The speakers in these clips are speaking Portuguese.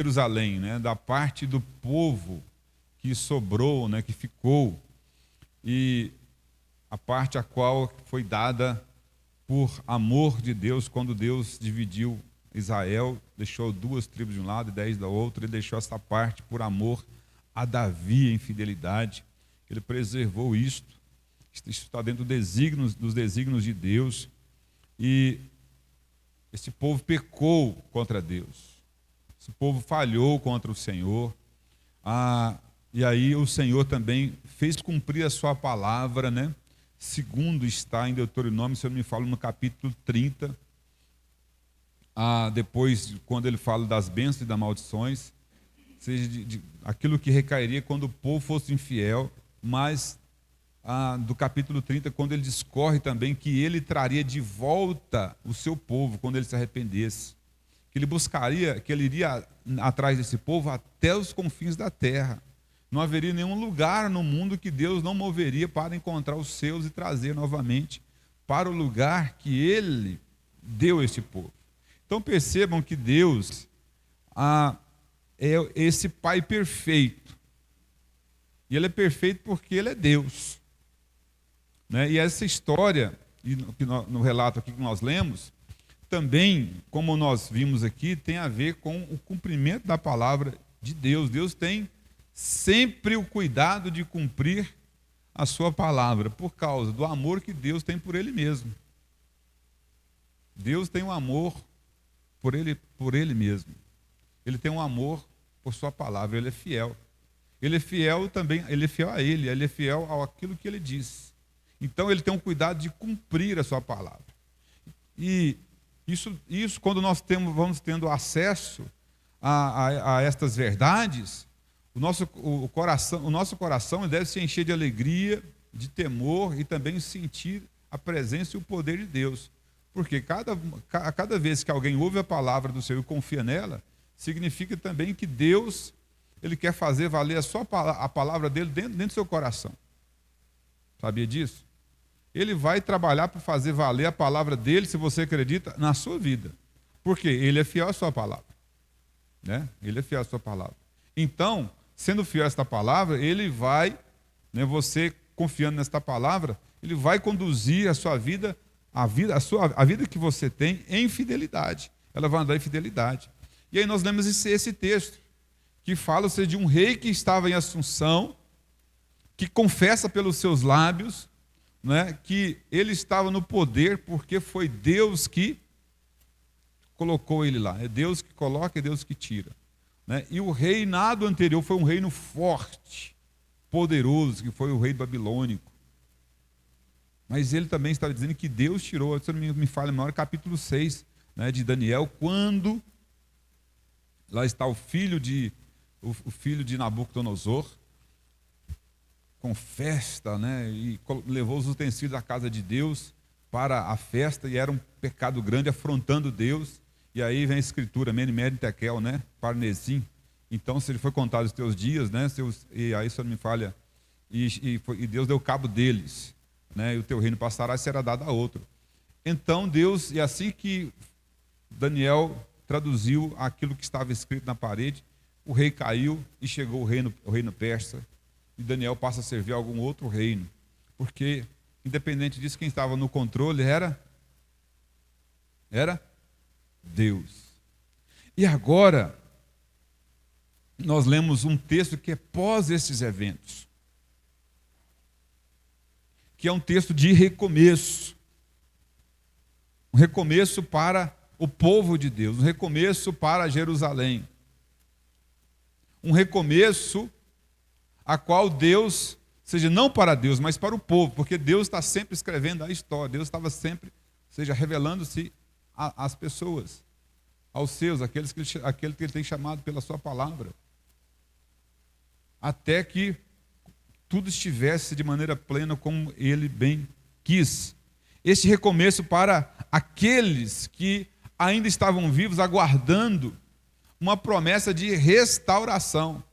Jerusalém, né, da parte do povo que sobrou, né, que ficou, e a parte a qual foi dada por amor de Deus, quando Deus dividiu Israel, deixou 2 tribos de um lado e 10 da outra, ele deixou essa parte por amor a Davi em fidelidade. Ele preservou isto. Isso está dentro dos desígnios de Deus. E esse povo pecou contra Deus. Esse povo falhou contra o Senhor. E aí o Senhor também fez cumprir a sua palavra, né? Segundo está em Deuteronômio, se eu não me falo, no capítulo 30. Depois, quando ele fala das bênçãos e das maldições, seja aquilo que recairia quando o povo fosse infiel, mas do capítulo 30, quando ele discorre também que ele traria de volta o seu povo quando ele se arrependesse, que ele buscaria, que ele iria atrás desse povo até os confins da terra. Não haveria nenhum lugar no mundo que Deus não moveria para encontrar os seus e trazer novamente para o lugar que ele deu a esse povo. Então percebam que Deus é esse Pai perfeito. E Ele é perfeito porque Ele é Deus. Né? E essa história, no relato aqui que nós lemos, também, como nós vimos aqui, tem a ver com o cumprimento da palavra de Deus. Deus tem sempre o cuidado de cumprir a sua palavra, por causa do amor que Deus tem por Ele mesmo. Deus tem um amor por ele mesmo. Ele tem um amor por sua palavra, Ele é fiel. Ele é fiel também, Ele é fiel a Ele é fiel àquilo que Ele diz. Então Ele tem um cuidado de cumprir a sua palavra. E isso quando nós vamos tendo acesso a estas verdades, o nosso coração deve se encher de alegria, de temor e também sentir a presença e o poder de Deus. Porque cada vez que alguém ouve a palavra do Senhor e confia nela, significa também que Deus, Ele quer fazer valer a palavra dele dentro do seu coração. Sabia disso? Ele vai trabalhar para fazer valer a palavra dele, se você acredita, na sua vida. Porque Ele é fiel à sua palavra. Né? Ele é fiel à sua palavra. Então, sendo fiel a esta palavra, Ele vai, né, você confiando nesta palavra, Ele vai conduzir a sua vida, a vida que você tem em fidelidade. Ela vai andar em fidelidade. E aí nós lemos esse texto, que fala de um rei que estava em assunção, que confessa pelos seus lábios, né, que ele estava no poder, porque foi Deus que colocou ele lá. É Deus que coloca, é Deus que tira. Né? E o reinado anterior foi um reino forte, poderoso, que foi o rei babilônico. Mas ele também estava dizendo que Deus tirou, se não me falha a memória, capítulo 6, né, de Daniel, quando lá está o filho de Nabucodonosor, com festa, né, e levou os utensílios da casa de Deus para a festa, e era um pecado grande, afrontando Deus. E aí vem a escritura, Mene, Mene, Tekel, né, Parnesim. Então, se ele foi contado os teus dias, né, e aí, se não me falha, e Deus deu cabo deles, né, e o teu reino passará e será dado a outro. Então Deus, e assim que Daniel traduziu aquilo que estava escrito na parede, o rei caiu e chegou o reino persa, e Daniel passa a servir algum outro reino, porque independente disso, quem estava no controle era Deus. E agora nós lemos um texto que é pós esses eventos, que é um texto de recomeço. Um recomeço para o povo de Deus, um recomeço para Jerusalém. Um recomeço a qual Deus, seja não para Deus, mas para o povo, porque Deus está sempre escrevendo a história, Deus estava sempre, revelando-se às pessoas, aos seus, aquele que Ele tem chamado pela sua palavra, até que tudo estivesse de maneira plena como Ele bem quis. Este recomeço para aqueles que ainda estavam vivos, aguardando uma promessa de restauração.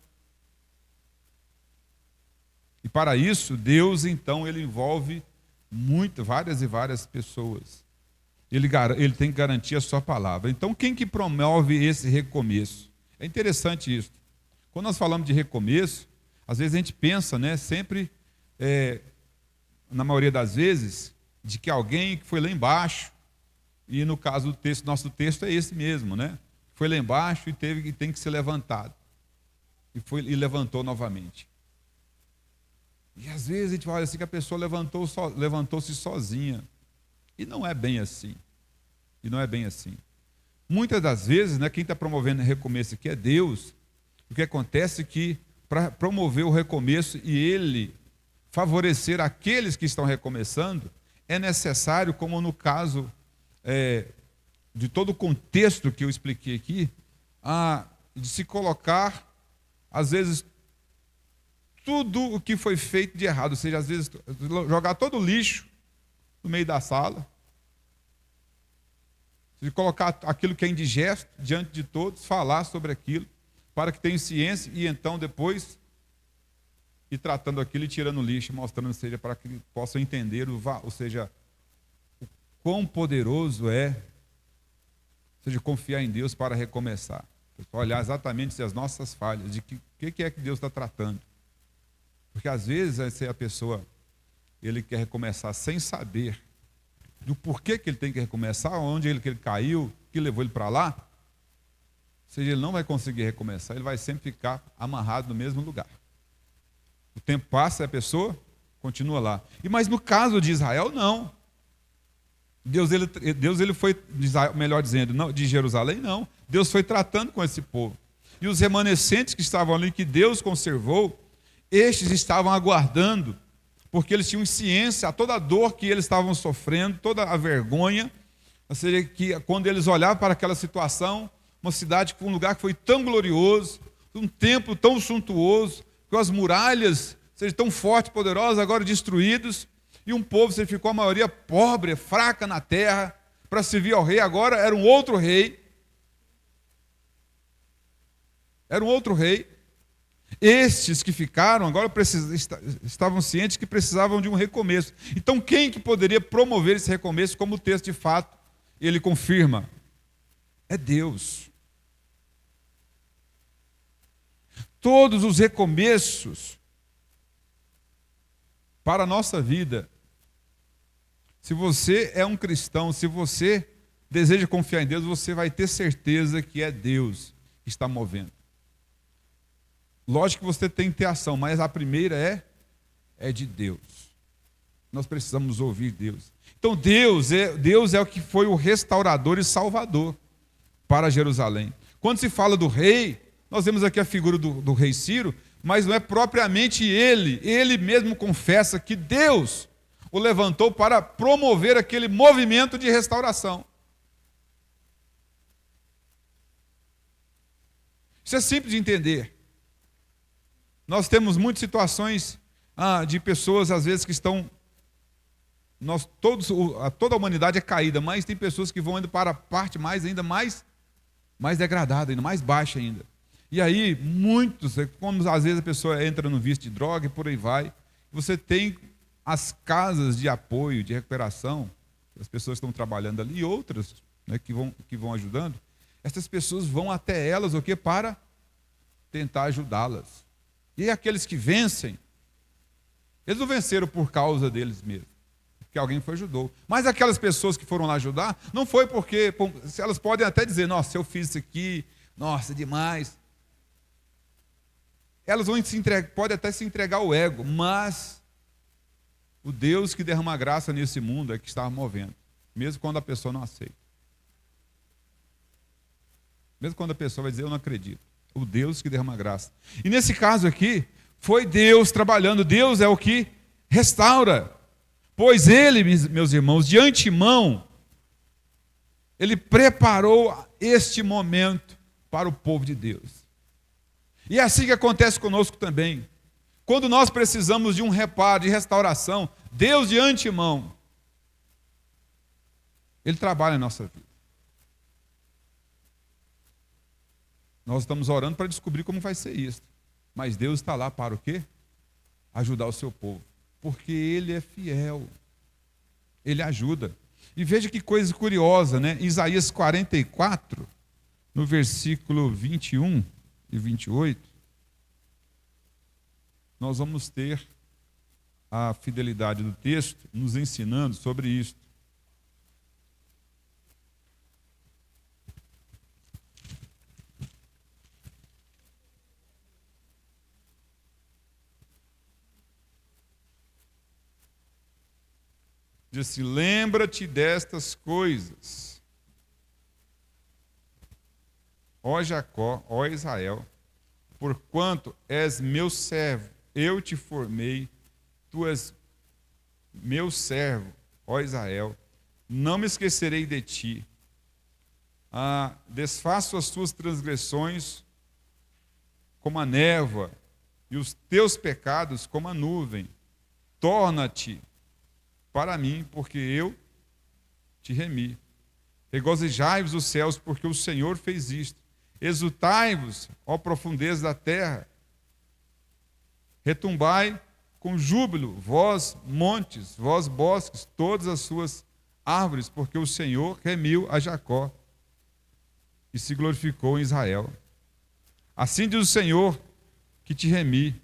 E para isso, Deus, então, Ele envolve várias pessoas. Ele tem que garantir a sua palavra. Então, quem que promove esse recomeço? É interessante isso. Quando nós falamos de recomeço, às vezes a gente pensa, né, sempre, na maioria das vezes, de que alguém que foi lá embaixo, e no caso do texto, nosso texto é esse mesmo, né? Foi lá embaixo e tem que ser levantado. E levantou novamente. E às vezes a gente fala assim que a pessoa levantou-se sozinha. E não é bem assim. Muitas das vezes, né, quem está promovendo o recomeço aqui é Deus. O que acontece é que, para promover o recomeço e Ele favorecer aqueles que estão recomeçando, é necessário, como no caso de todo o contexto que eu expliquei aqui, de se colocar, às vezes, tudo o que foi feito de errado, ou seja, às vezes jogar todo o lixo no meio da sala, de colocar aquilo que é indigesto diante de todos, falar sobre aquilo, para que tenham ciência e então depois ir tratando aquilo e tirando o lixo, mostrando, seja, para que possam entender, ou seja, o quão poderoso é, ou seja, confiar em Deus para recomeçar. Olhar exatamente as nossas falhas, de que é que Deus está tratando. Porque às vezes a pessoa, ele quer recomeçar sem saber do porquê que ele tem que recomeçar, onde que ele caiu, que levou ele para lá. Ou seja, ele não vai conseguir recomeçar, ele vai sempre ficar amarrado no mesmo lugar. O tempo passa e a pessoa continua lá. Mas no caso de Israel, não. Deus ele foi, melhor dizendo, não, de Jerusalém, não. Deus foi tratando com esse povo. E os remanescentes que estavam ali, que Deus conservou, estes estavam aguardando, porque eles tinham ciência a toda a dor que eles estavam sofrendo, toda a vergonha. Ou seja, que quando eles olhavam para aquela situação, uma cidade, um lugar que foi tão glorioso, um templo tão suntuoso, com as muralhas, ou seja, tão fortes e poderosas, agora destruídos, e um povo, você ficou a maioria pobre, fraca na terra, para servir ao rei, agora era um outro rei. Era um outro rei. Estes que ficaram, agora estavam cientes que precisavam de um recomeço. Então, quem que poderia promover esse recomeço, como o texto de fato, ele confirma? É Deus. Todos os recomeços para a nossa vida, se você é um cristão, se você deseja confiar em Deus, você vai ter certeza que é Deus que está movendo. Lógico que você tem que ter ação, mas a primeira é de Deus. Nós precisamos ouvir Deus. Então Deus é o que foi o restaurador e salvador para Jerusalém. Quando se fala do rei, nós vemos aqui a figura do rei Ciro, mas não é propriamente ele. Ele mesmo confessa que Deus o levantou para promover aquele movimento de restauração. Isso é simples de entender. Nós temos muitas situações de pessoas, às vezes, que estão... toda a humanidade é caída, mas tem pessoas que vão indo para a parte ainda mais degradada, ainda mais baixa ainda. E aí, quando às vezes a pessoa entra no vício de droga e por aí vai, você tem as casas de apoio, de recuperação, as pessoas que estão trabalhando ali, e outras, né, que vão ajudando, essas pessoas vão até elas o quê? Para tentar ajudá-las. E aqueles que vencem, eles não venceram por causa deles mesmos, porque alguém foi ajudou. Mas aquelas pessoas que foram lá ajudar, não foi porque, elas podem até dizer, nossa, eu fiz isso aqui, nossa, demais. Elas podem até se entregar ao ego, mas o Deus que derrama graça nesse mundo é que está movendo, mesmo quando a pessoa não aceita. Mesmo quando a pessoa vai dizer, eu não acredito. O Deus que derrama graça. E nesse caso aqui, foi Deus trabalhando. Deus é o que restaura. Pois Ele, meus irmãos, de antemão, Ele preparou este momento para o povo de Deus. E é assim que acontece conosco também. Quando nós precisamos de um reparo, de restauração, Deus de antemão, Ele trabalha em nossa vida. Nós estamos orando para descobrir como vai ser isso. Mas Deus está lá para o quê? Ajudar o seu povo. Porque Ele é fiel. Ele ajuda. E veja que coisa curiosa, né? Isaías 44, no versículo 21 e 28, nós vamos ter a fidelidade do texto nos ensinando sobre isso. Diz assim: lembra-te destas coisas, ó Jacó, ó Israel, porquanto és meu servo, eu te formei, tu és meu servo, ó Israel, não me esquecerei de ti. Desfaço as tuas transgressões como a névoa, e os teus pecados como a nuvem. Torna-te para mim, porque eu te remi. Regozijai-vos os céus, porque o Senhor fez isto. Exultai-vos, ó profundeza da terra. Retumbai com júbilo, vós montes, vós bosques, todas as suas árvores, porque o Senhor remiu a Jacó e se glorificou em Israel. Assim diz o Senhor que te remi,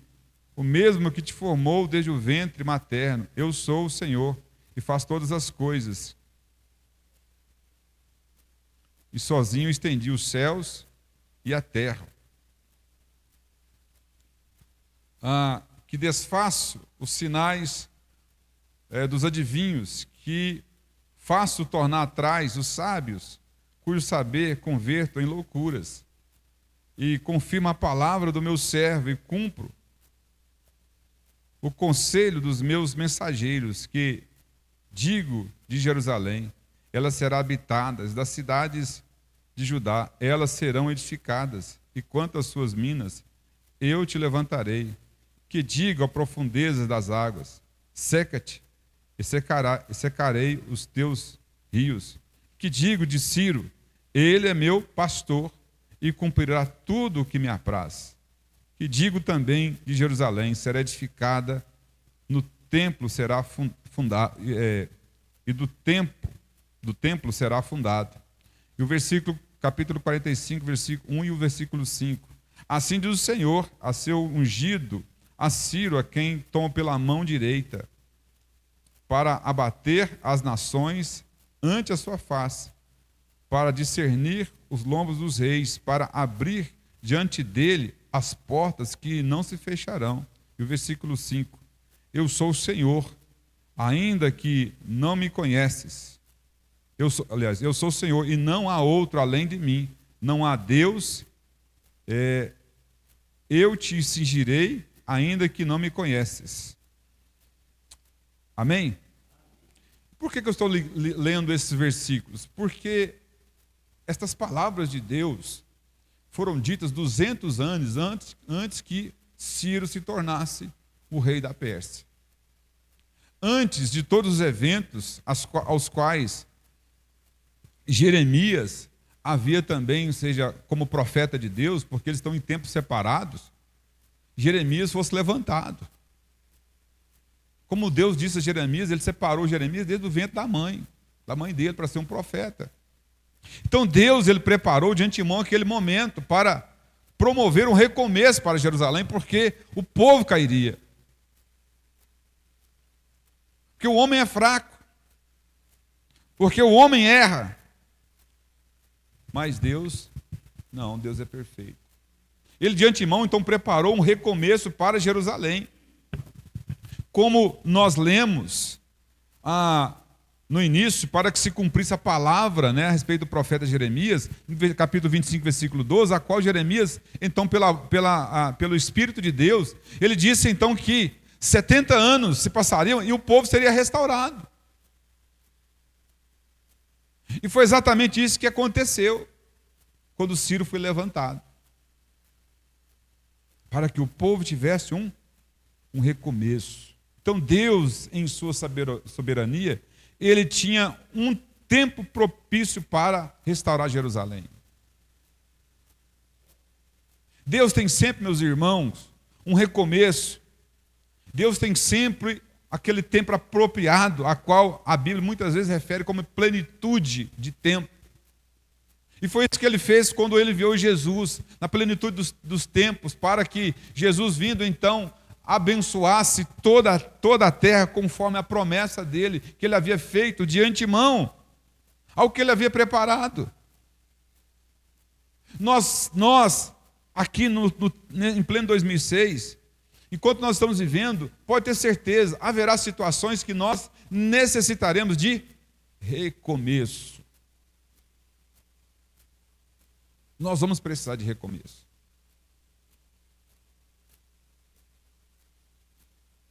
o mesmo que te formou desde o ventre materno. Eu sou o Senhor e faço todas as coisas. E sozinho estendi os céus e a terra. Que desfaço os sinais dos adivinhos, que faço tornar atrás os sábios, cujo saber converto em loucuras, e confirmo a palavra do meu servo e cumpro o conselho dos meus mensageiros, que digo de Jerusalém, elas serão habitadas, das cidades de Judá, elas serão edificadas, e quanto às suas minas, eu te levantarei, que digo a profundezas das águas, seca-te, e secarei os teus rios. Que digo de Ciro, ele é meu pastor, e cumprirá tudo o que me apraz. Que digo também de Jerusalém, será edificada, no templo será fundada, e do templo será fundado. E o capítulo 45, versículo 1 e o versículo 5. Assim diz o Senhor a seu ungido, a Ciro, a quem toma pela mão direita, para abater as nações ante a sua face, para discernir os lombos dos reis, para abrir diante dele as portas que não se fecharão. E o versículo 5. Eu sou o Senhor, ainda que não me conheces. Eu sou o Senhor e não há outro além de mim. Não há Deus. Eu te cingirei, ainda que não me conheces. Amém? Por que eu estou lendo esses versículos? Porque estas palavras de Deus foram ditas 200 anos antes que Ciro se tornasse o rei da Pérsia. Antes de todos os eventos aos quais Jeremias havia também, seja como profeta de Deus, porque eles estão em tempos separados, Jeremias fosse levantado. Como Deus disse a Jeremias, ele separou Jeremias desde o ventre da mãe dele, para ser um profeta. Então Deus, ele preparou de antemão aquele momento para promover um recomeço para Jerusalém, porque o povo cairia. Porque o homem é fraco. Porque o homem erra. Mas Deus, não, Deus é perfeito. Ele de antemão, então, preparou um recomeço para Jerusalém. Como nós lemos no início, para que se cumprisse a palavra, a respeito do profeta Jeremias, no capítulo 25, versículo 12, a qual Jeremias, então, pelo Espírito de Deus, ele disse então que 70 anos se passariam e o povo seria restaurado. E foi exatamente isso que aconteceu quando Ciro foi levantado. Para que o povo tivesse um recomeço. Então Deus, em sua soberania, ele tinha um tempo propício para restaurar Jerusalém. Deus tem sempre, meus irmãos, um recomeço. Deus tem sempre aquele tempo apropriado, a qual a Bíblia muitas vezes refere como plenitude de tempo. E foi isso que ele fez quando ele viu Jesus, na plenitude dos tempos, para que Jesus vindo então abençoasse toda a terra conforme a promessa dele, que ele havia feito de antemão, ao que ele havia preparado. Nós aqui em pleno 2006, enquanto nós estamos vivendo, pode ter certeza, haverá situações que nós necessitaremos de recomeço. Nós vamos precisar de recomeço.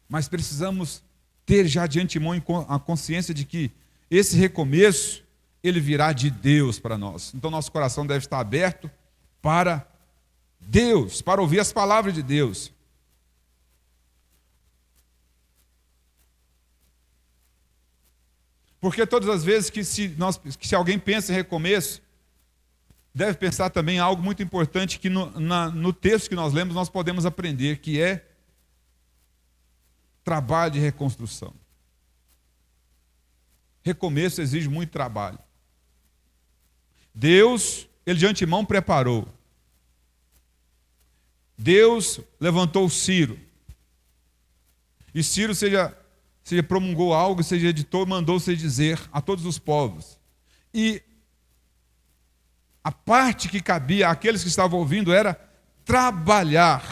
Mas precisamos ter já de antemão a consciência de que esse recomeço, ele virá de Deus para nós. Então nosso coração deve estar aberto para Deus, para ouvir as palavras de Deus. Porque todas as vezes que se alguém pensa em recomeço, deve pensar também em algo muito importante que no texto que nós lemos nós podemos aprender, que é trabalho de reconstrução. Recomeço exige muito trabalho. Deus, ele de antemão preparou. Deus levantou Ciro. E Ciro seja promulgou algo, seja editou, mandou-se dizer a todos os povos. E a parte que cabia àqueles que estavam ouvindo era trabalhar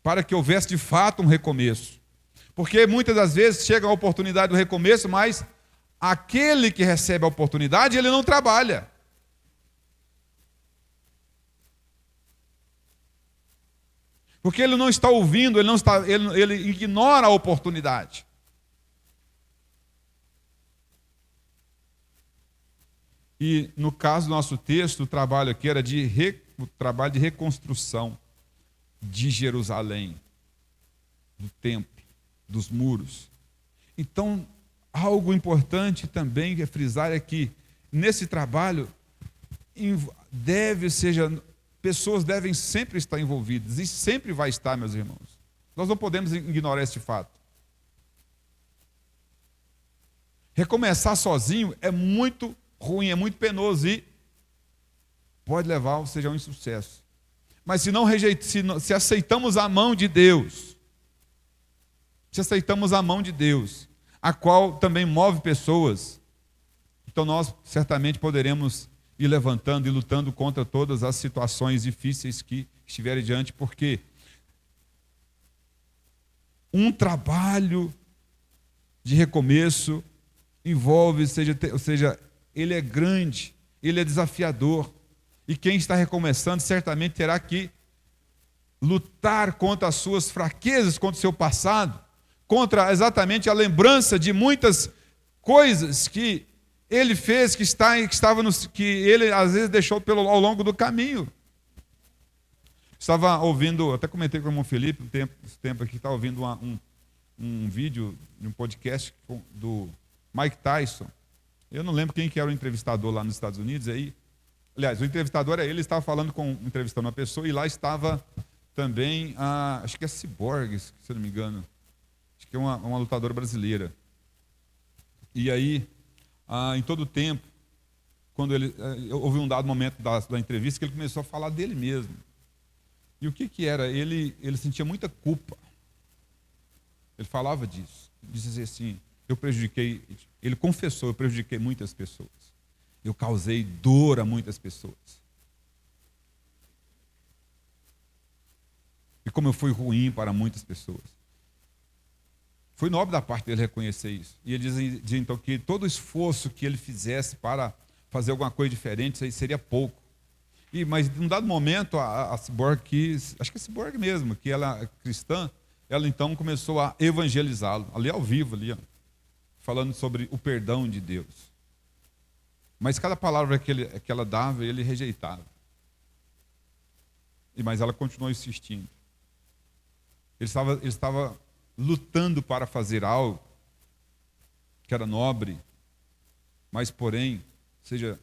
para que houvesse de fato um recomeço. Porque muitas das vezes chega a oportunidade do recomeço, mas aquele que recebe a oportunidade, ele não trabalha. Porque ele não está ouvindo, ele ignora a oportunidade. E no caso do nosso texto, o trabalho aqui era o trabalho de reconstrução de Jerusalém, do templo, dos muros. Então, algo importante também é frisar é que nesse trabalho pessoas devem sempre estar envolvidas, e sempre vai estar, meus irmãos. Nós não podemos ignorar esse fato. Recomeçar sozinho é muito ruim, é muito penoso e pode levar a um insucesso. Mas se aceitamos a mão de Deus, a qual também move pessoas, então nós certamente poderemos ir levantando e lutando contra todas as situações difíceis que estiverem diante, porque um trabalho de recomeço envolve, ou seja, ele é grande, ele é desafiador, e quem está recomeçando certamente terá que lutar contra as suas fraquezas, contra o seu passado, contra exatamente a lembrança de muitas coisas que ele fez, que ele às vezes deixou ao longo do caminho. Estava ouvindo, até comentei com o irmão Felipe, esse tempo aqui, estava ouvindo um vídeo de um podcast do Mike Tyson. Eu não lembro quem que era o entrevistador lá nos Estados Unidos. Aliás, o entrevistador era ele estava entrevistando uma pessoa, e lá estava também, acho que é Cyborg, se eu não me engano. Acho que é uma lutadora brasileira. E aí, em todo o tempo, quando houve um dado momento da entrevista que ele começou a falar dele mesmo. E o que era? Ele sentia muita culpa. Ele falava disso. Dizia assim, ele confessou, eu prejudiquei muitas pessoas. Eu causei dor a muitas pessoas. E como eu fui ruim para muitas pessoas. Foi nobre da parte dele reconhecer isso. E ele dizia então que todo esforço que ele fizesse para fazer alguma coisa diferente, isso aí seria pouco. Mas em um dado momento, a Cyborg acho que é Cyborg mesmo, que ela é cristã, ela então começou a evangelizá-lo, ali ao vivo, falando sobre o perdão de Deus. Mas cada palavra que ela dava, ele rejeitava. Mas ela continuou insistindo. Ele estava lutando para fazer algo que era nobre, mas porém, seja,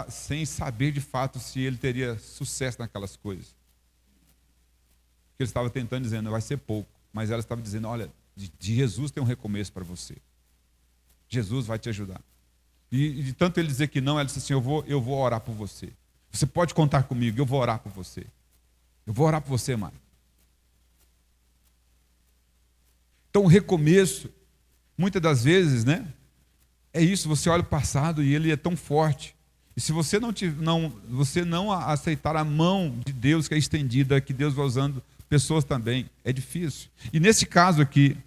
sem saber de fato se ele teria sucesso naquelas coisas. Que ele estava tentando, dizendo, vai ser pouco, mas ela estava dizendo, olha, de Jesus tem um recomeço para você. Jesus vai te ajudar. E de tanto ele dizer que não, ela disse assim: eu vou orar por você. Você pode contar comigo, eu vou orar por você. Eu vou orar por você, mãe. Então, o recomeço, muitas das vezes, né? É isso, você olha o passado e ele é tão forte. E se você você não aceitar a mão de Deus que é estendida, que Deus vai usando pessoas também, é difícil. E nesse caso aqui,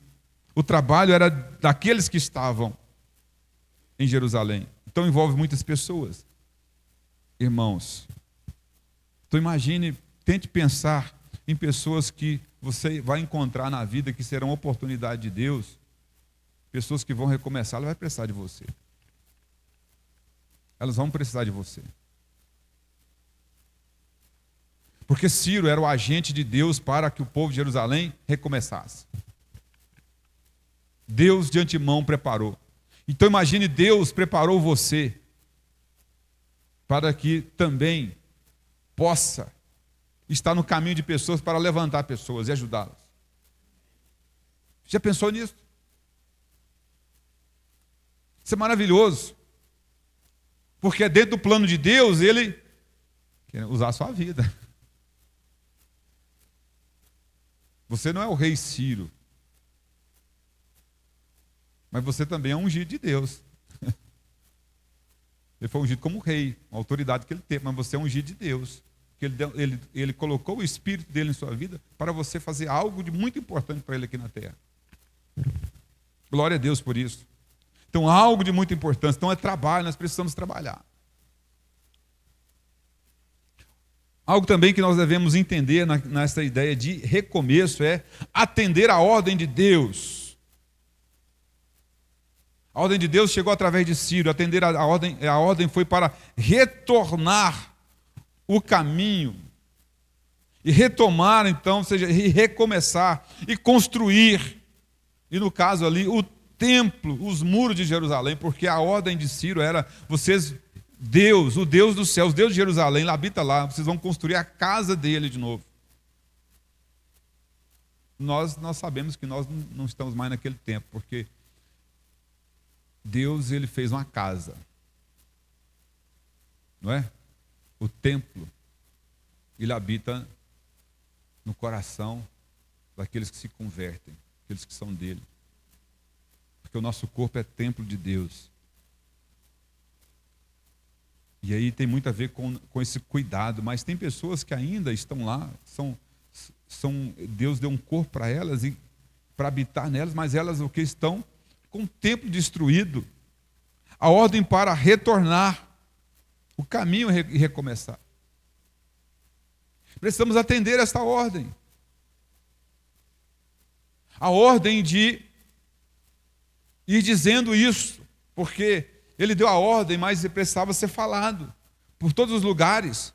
o trabalho era daqueles que estavam em Jerusalém. Então envolve muitas pessoas. Irmãos, então imagine, tente pensar em pessoas que você vai encontrar na vida, que serão oportunidade de Deus, pessoas que vão recomeçar, ela vai precisar de você. Elas vão precisar de você. Porque Ciro era o agente de Deus para que o povo de Jerusalém recomeçasse. Deus de antemão preparou. Então imagine, Deus preparou você para que também possa estar no caminho de pessoas para levantar pessoas e ajudá-las. Já pensou nisso? Isso é maravilhoso. Porque dentro do plano de Deus, Ele quer usar a sua vida. Você não é o rei Ciro. Mas você também é ungido de Deus. Ele foi ungido como rei, uma autoridade que ele teve, mas você é ungido de Deus. Porque ele colocou o Espírito dele em sua vida para você fazer algo de muito importante para ele aqui na terra. Glória a Deus por isso. Então, algo de muita importância. Então, é trabalho, nós precisamos trabalhar. Algo também que nós devemos entender nessa ideia de recomeço é atender a ordem de Deus. A ordem de Deus chegou através de Ciro. Atender a ordem foi para retornar o caminho. E retomar, então, ou seja, e recomeçar, e construir. E no caso ali, o templo, os muros de Jerusalém, porque a ordem de Ciro era: vocês, Deus, o Deus dos céus, Deus de Jerusalém, ele habita lá, vocês vão construir a casa dele de novo. Nós sabemos que nós não estamos mais naquele tempo, porque Deus, ele fez uma casa, não é? O templo, ele habita no coração daqueles que se convertem, aqueles que são dele. Porque o nosso corpo é templo de Deus. E aí tem muito a ver com esse cuidado, mas tem pessoas que ainda estão lá, Deus deu um corpo para elas, e para habitar nelas, mas elas o que estão com o templo destruído. A ordem para retornar, o caminho e recomeçar. Precisamos atender esta ordem. A ordem de ir dizendo isso, porque ele deu a ordem, mas precisava ser falado por todos os lugares.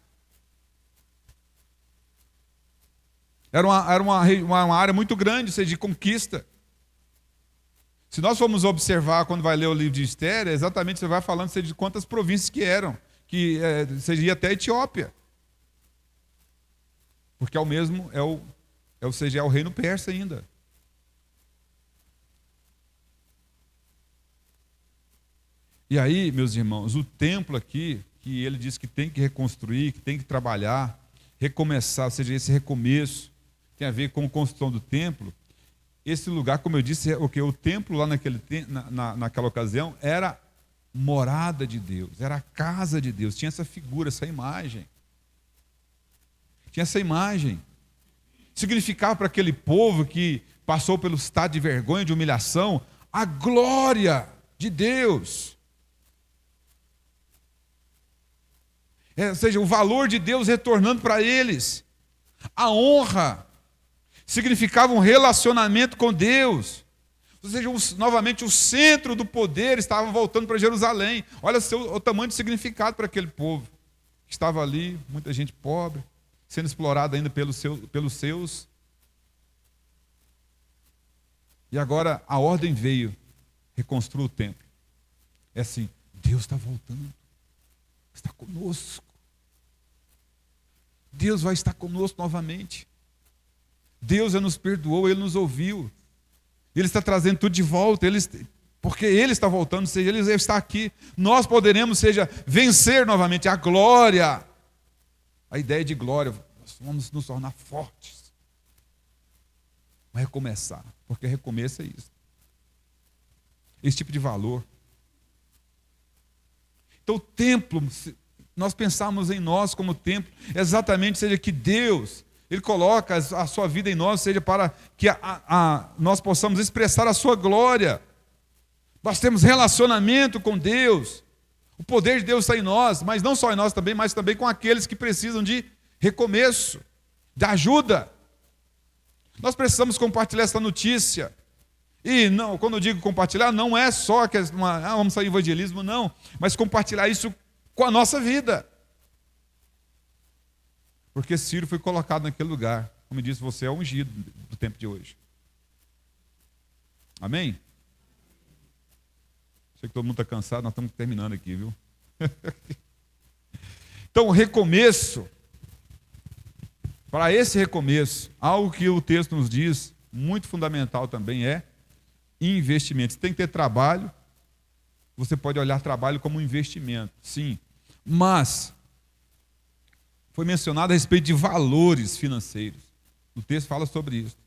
Era uma área muito grande, ou seja, de conquista. Se nós formos observar, quando vai ler o livro de Esther, exatamente você vai falando, seja, de quantas províncias que eram, que seria até a Etiópia. Porque é o mesmo, é o reino persa ainda. E aí, meus irmãos, o templo aqui, que ele diz que tem que reconstruir, que tem que trabalhar, recomeçar, ou seja, esse recomeço, tem a ver com a construção do templo. Esse lugar, como eu disse, o templo lá naquela ocasião era morada de Deus, era a casa de Deus, tinha essa figura, essa imagem. Tinha essa imagem. Significava para aquele povo que passou pelo estado de vergonha, de humilhação, a glória de Deus. Ou seja, o valor de Deus retornando para eles. A honra significava um relacionamento com Deus. Ou seja, novamente o centro do poder estava voltando para Jerusalém. Olha o tamanho de significado para aquele povo que estava ali, muita gente pobre, sendo explorada ainda pelos seus. E agora a ordem veio: reconstrua o templo. É assim, Deus está voltando. Está conosco. Deus vai estar conosco novamente. Deus já nos perdoou, Ele nos ouviu. Ele está trazendo tudo de volta. Porque Ele está voltando, seja, Ele está aqui. Nós poderemos, seja, vencer novamente a glória. A ideia de glória, nós vamos nos tornar fortes. Vai recomeçar, porque recomeço é isso. Esse tipo de valor. Então o templo, nós pensamos em nós como templo, exatamente, seja que Deus, Ele coloca a sua vida em nós, seja para que nós possamos expressar a sua glória. Nós temos relacionamento com Deus. O poder de Deus está em nós, mas não só em nós também, mas também com aqueles que precisam de recomeço, de ajuda. Nós precisamos compartilhar essa notícia. E não, quando eu digo compartilhar, não é só que vamos sair evangelismo, não. Mas compartilhar isso com a nossa vida. Porque Ciro foi colocado naquele lugar. Como eu disse, você é ungido do tempo de hoje. Amém? Sei que todo mundo está cansado, nós estamos terminando aqui, viu? Então, o recomeço. Para esse recomeço, algo que o texto nos diz, muito fundamental também é investimento. Você tem que ter trabalho, você pode olhar trabalho como um investimento, sim, mas foi mencionado a respeito de valores financeiros. O texto fala sobre isso.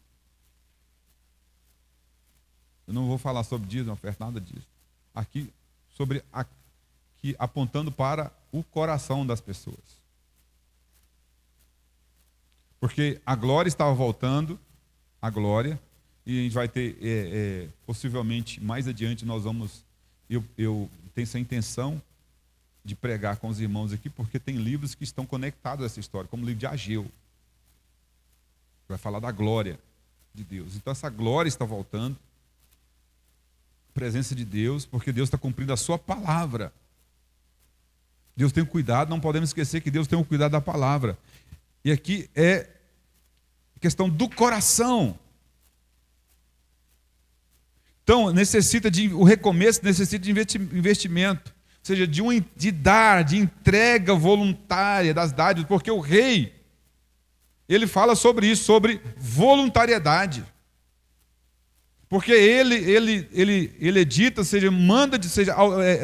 Eu não vou falar sobre dízimo, oferta, nada disso. Aqui, apontando para o coração das pessoas. Porque a glória estava voltando, a glória, e a gente vai ter, possivelmente, mais adiante, nós vamos, eu tenho essa intenção de pregar com os irmãos aqui, porque tem livros que estão conectados a essa história, como o livro de Ageu, que vai falar da glória de Deus. Então essa glória está voltando, a presença de Deus, porque Deus está cumprindo a sua palavra. Deus tem cuidado, não podemos esquecer que Deus tem o cuidado da palavra. E aqui é questão do coração. Então, o recomeço necessita de investimento, ou seja, de entrega voluntária das dádivas, porque o rei, ele fala sobre isso, sobre voluntariedade. Porque ele edita,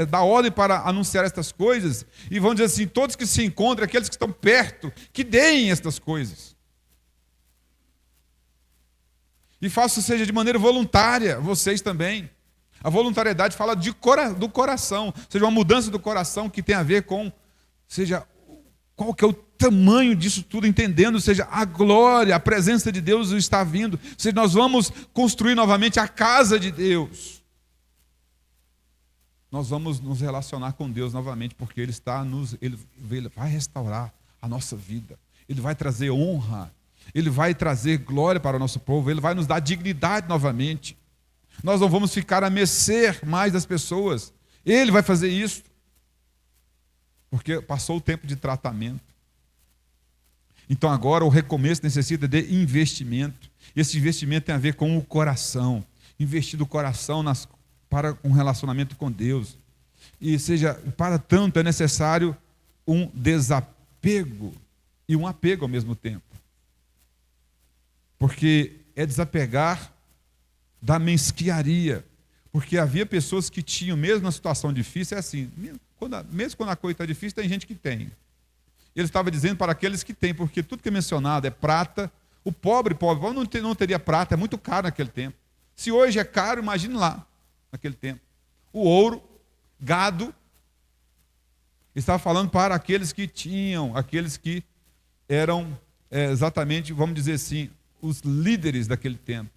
dá ordem para anunciar estas coisas, e vão dizer assim, todos que se encontram, aqueles que estão perto, que deem estas coisas. E faça seja de maneira voluntária, vocês também. A voluntariedade fala do coração, ou seja, uma mudança do coração que tem a ver com, qual que é o tamanho disso tudo, entendendo, a glória, a presença de Deus está vindo. Ou seja, nós vamos construir novamente a casa de Deus. Nós vamos nos relacionar com Deus novamente, porque Ele vai restaurar a nossa vida. Ele vai trazer honra. Ele vai trazer glória para o nosso povo. Ele vai nos dar dignidade novamente. Nós não vamos ficar a mercê mais das pessoas. Ele vai fazer isso. Porque passou o tempo de tratamento. Então agora o recomeço necessita de investimento. Esse investimento tem a ver com o coração. Investir do coração para um relacionamento com Deus. E para tanto é necessário um desapego e um apego ao mesmo tempo. Porque é desapegar da mesquinharia. Porque havia pessoas que tinham, mesmo na situação difícil, mesmo quando a coisa está difícil, tem gente que tem. Ele estava dizendo para aqueles que têm, porque tudo que é mencionado é prata. O pobre não teria prata, é muito caro naquele tempo. Se hoje é caro, imagine lá, naquele tempo. O ouro, gado, estava falando para aqueles que tinham, aqueles que eram exatamente, vamos dizer assim, os líderes daquele tempo.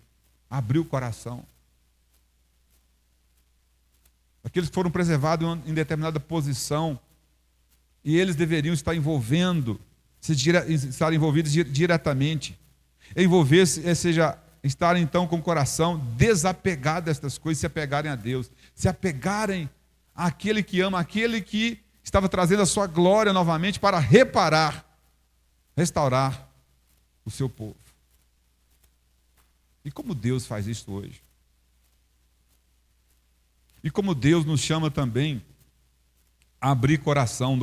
Abriu o coração. Aqueles que foram preservados em determinada posição, e eles deveriam estar estar envolvidos diretamente. Estar então com o coração desapegado destas coisas, se apegarem a Deus, se apegarem àquele que ama, àquele que estava trazendo a sua glória novamente para restaurar o seu povo. E como Deus faz isso hoje? E como Deus nos chama também a abrir coração.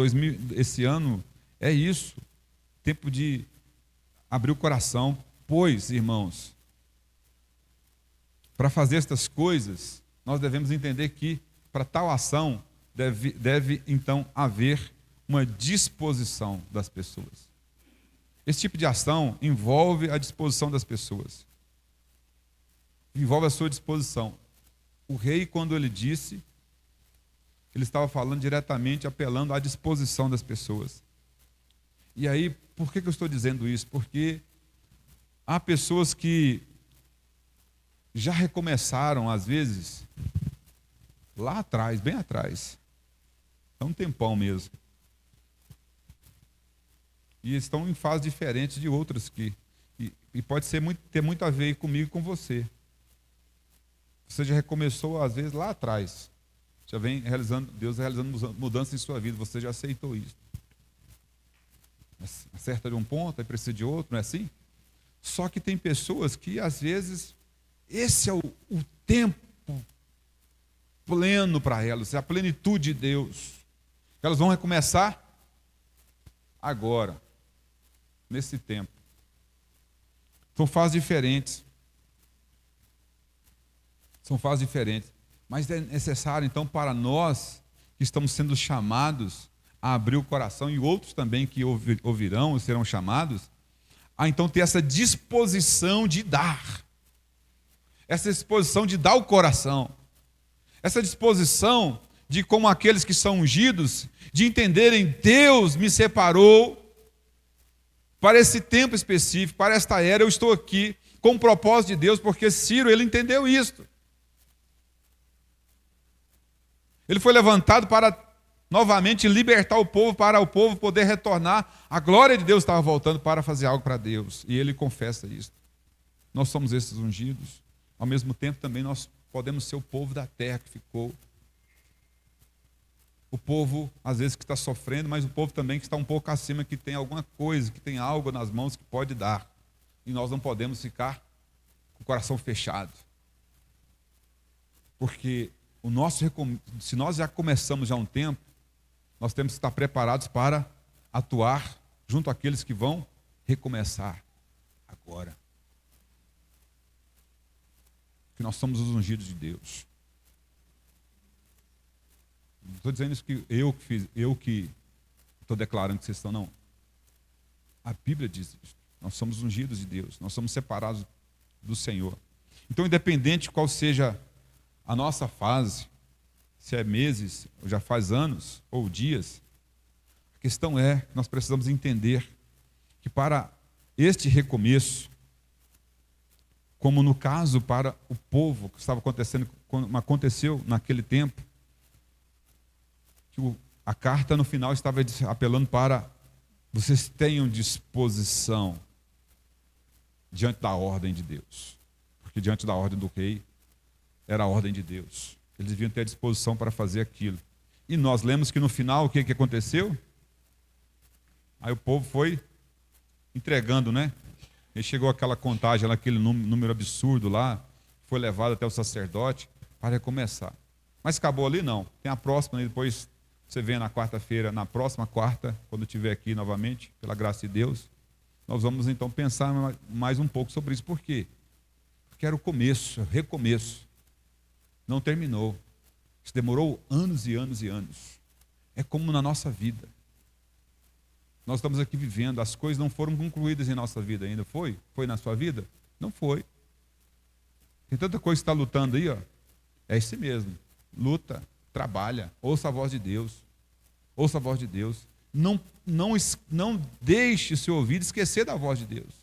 Esse ano é isso. Tempo de abrir o coração. Pois, irmãos, para fazer estas coisas, nós devemos entender que, para tal ação, deve então haver uma disposição das pessoas. Esse tipo de ação envolve a disposição das pessoas. Envolve a sua disposição. O rei, quando ele disse, ele estava falando diretamente, apelando à disposição das pessoas. E aí, por que eu estou dizendo isso? Porque há pessoas que já recomeçaram, às vezes, lá atrás, bem atrás. É um tempão mesmo. E estão em fases diferentes de outras que... E pode ter muito a ver comigo e com você. Você já recomeçou, às vezes, lá atrás. Já vem Deus realizando mudança em sua vida. Você já aceitou isso. Acerta de um ponto, aí precisa de outro, não é assim? Só que tem pessoas que, às vezes, esse é o tempo pleno para elas, é a plenitude de Deus. Elas vão recomeçar agora, nesse tempo. São fases diferentes. São fases diferentes. Mas é necessário, então, para nós que estamos sendo chamados a abrir o coração, e outros também que ouvirão e serão chamados, a então ter essa disposição de dar. Essa disposição de dar o coração. Essa disposição de, como aqueles que são ungidos, de entenderem: Deus me separou para esse tempo específico, para esta era, eu estou aqui com o propósito de Deus, porque Ciro, ele entendeu isto. Ele foi levantado para novamente libertar o povo, para o povo poder retornar. A glória de Deus estava voltando para fazer algo para Deus. E ele confessa isso. Nós somos esses ungidos. Ao mesmo tempo também nós podemos ser o povo da terra que ficou. O povo, às vezes, que está sofrendo, mas o povo também que está um pouco acima, que tem alguma coisa, que tem algo nas mãos que pode dar. E nós não podemos ficar com o coração fechado. Porque se nós já começamos já há um tempo, nós temos que estar preparados para atuar junto àqueles que vão recomeçar agora. Porque nós somos os ungidos de Deus. Não estou dizendo isso que eu que estou declarando que vocês estão, não. A Bíblia diz isso. Nós somos ungidos de Deus, nós somos separados do Senhor. Então, independente de qual seja a nossa fase, se é meses, ou já faz anos, ou dias, a questão é que nós precisamos entender que para este recomeço, como no caso para o povo que estava acontecendo, como aconteceu naquele tempo, que a carta no final estava apelando para vocês tenham disposição diante da ordem de Deus. Porque diante da ordem do rei, era a ordem de Deus. Eles deviam ter a disposição para fazer aquilo. E nós lemos que no final, o que aconteceu? Aí o povo foi entregando, né? E chegou aquela contagem, aquele número absurdo lá, foi levado até o sacerdote para recomeçar. Mas acabou ali? Não. Tem a próxima, e depois você vem na quarta-feira, na próxima quarta, quando estiver aqui novamente, pela graça de Deus, nós vamos então pensar mais um pouco sobre isso. Por quê? Porque era o começo, recomeço. Não terminou. Isso demorou anos e anos e anos. É como na nossa vida. Nós estamos aqui vivendo, as coisas não foram concluídas em nossa vida ainda. Foi? Foi na sua vida? Não foi. Tem tanta coisa que está lutando aí, ó. É isso mesmo. Luta, trabalha, ouça a voz de Deus. Ouça a voz de Deus. Não deixe o seu ouvido esquecer da voz de Deus.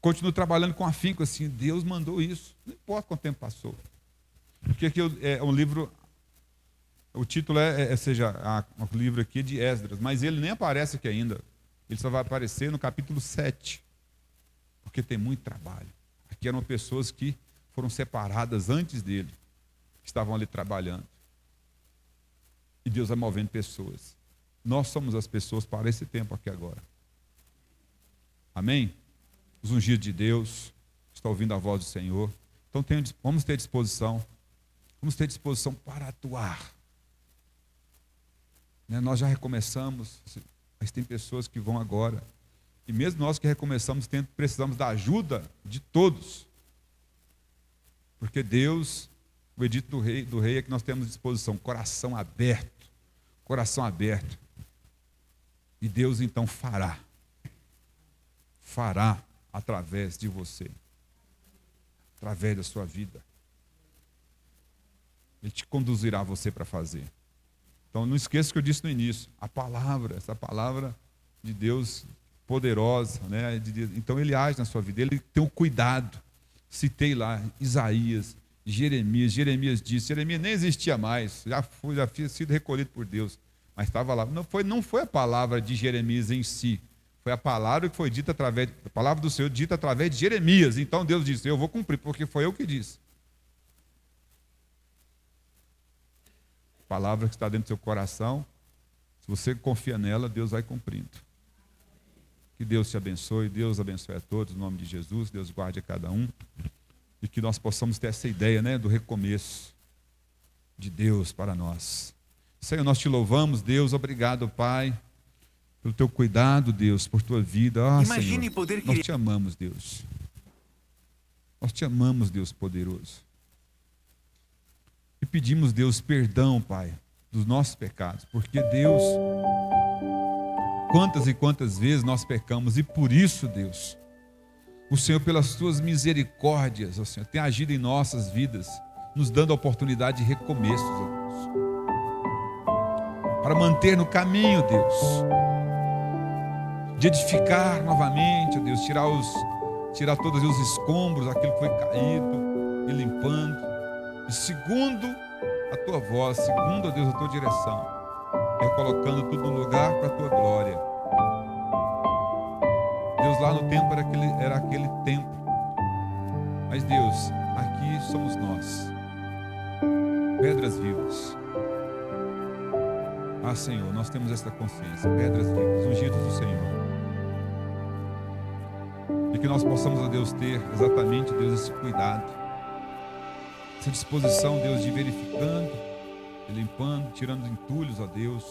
Continue trabalhando com afinco assim, Deus mandou isso. Não importa quanto tempo passou. Porque aqui é um livro, o título o livro aqui de Esdras, mas ele nem aparece aqui ainda. Ele só vai aparecer no capítulo 7. Porque tem muito trabalho. Aqui eram pessoas que foram separadas antes dele, que estavam ali trabalhando. E Deus vai movendo pessoas. Nós somos as pessoas para esse tempo aqui agora. Amém? Os ungidos de Deus, está ouvindo a voz do Senhor. Então vamos ter disposição. Vamos ter disposição para atuar. Né? Nós já recomeçamos, mas tem pessoas que vão agora. E mesmo nós que recomeçamos, precisamos da ajuda de todos. Porque Deus, o edito do rei é que nós temos disposição, coração aberto, coração aberto. E Deus então fará através de você, através da sua vida. Ele te conduzirá você para fazer. Então não esqueça o que eu disse no início, essa palavra de Deus poderosa, né? Então ele age na sua vida, ele tem o cuidado. Citei lá Isaías, Jeremias disse, Jeremias nem existia mais, já tinha sido recolhido por Deus, mas estava lá. Não foi a palavra de Jeremias em si, foi a palavra que foi dita a palavra do Senhor dita através de Jeremias. Então Deus disse, eu vou cumprir, porque foi eu que disse. A palavra que está dentro do seu coração, se você confia nela, Deus vai cumprindo. Que Deus te abençoe, Deus abençoe a todos, em nome de Jesus, Deus guarde a cada um. E que nós possamos ter essa ideia, né, do recomeço de Deus para nós. Senhor, nós te louvamos, Deus, obrigado, Pai, pelo teu cuidado, Deus, por tua vida. Imagine Senhor, poder nós te amamos, Deus. Nós te amamos, Deus poderoso. E pedimos, Deus, perdão, Pai, dos nossos pecados, porque, Deus, quantas e quantas vezes nós pecamos, e por isso, Deus, o Senhor, pelas tuas misericórdias, ó Senhor, tem agido em nossas vidas, nos dando a oportunidade de recomeços, ó Deus, para manter no caminho, Deus, de edificar novamente, ó Deus, tirar todos os escombros, aquilo que foi caído, e limpando, e segundo a tua voz, segundo, ó Deus, a tua direção, recolocando tudo no lugar para a tua glória. Deus, lá no templo era aquele templo, mas Deus, aqui somos nós, pedras vivas. Senhor, nós temos essa consciência, pedras vivas, ungidos do Senhor. E que nós possamos, ó Deus, ter exatamente, Deus, esse cuidado, essa disposição, Deus, de ir verificando, de limpando, tirando os entulhos, ó Deus,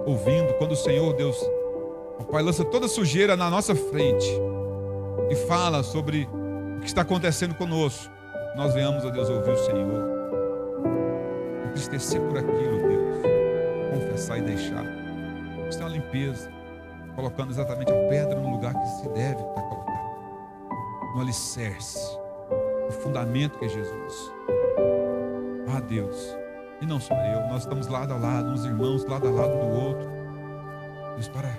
ouvindo, quando o Senhor, Deus, ó Pai, lança toda a sujeira na nossa frente e fala sobre o que está acontecendo conosco, nós venhamos, ó Deus, ouvir o Senhor, entristecer por aquilo, Deus, confessar e deixar. Isso é uma limpeza, colocando exatamente a pedra no lugar que se deve estar colocado, no alicerce, no fundamento que é Jesus. Deus, e não só eu, nós estamos lado a lado, uns irmãos lado a lado do outro, Deus, para a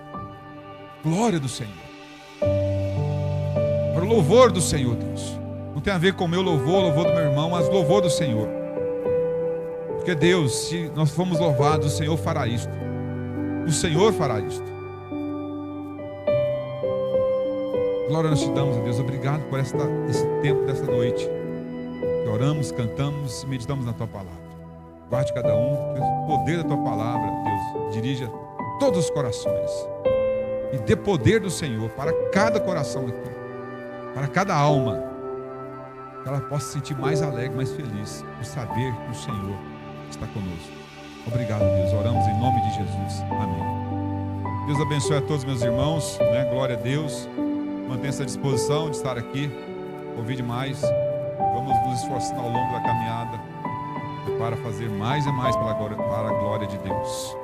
glória do Senhor, para o louvor do Senhor, Deus. Não tem a ver com o meu louvor, o louvor do meu irmão, mas o louvor do Senhor. Porque Deus, se nós formos louvados, o Senhor fará isto. O Senhor fará isto. Glória nós te damos, Deus. Obrigado por esse tempo dessa noite. Que oramos, cantamos e meditamos na tua palavra. Guarde cada um, que o poder da tua palavra, Deus, dirija todos os corações. E dê poder do Senhor para cada coração aqui, para cada alma, que ela possa se sentir mais alegre, mais feliz, por saber que o Senhor está conosco. Obrigado, Deus. Oramos em nome de Jesus. Amém. Deus abençoe a todos meus irmãos, né? Glória a Deus. Mantenha essa disposição de estar aqui. Convide mais. Vamos nos esforçar ao longo da caminhada para fazer mais e mais para a glória de Deus.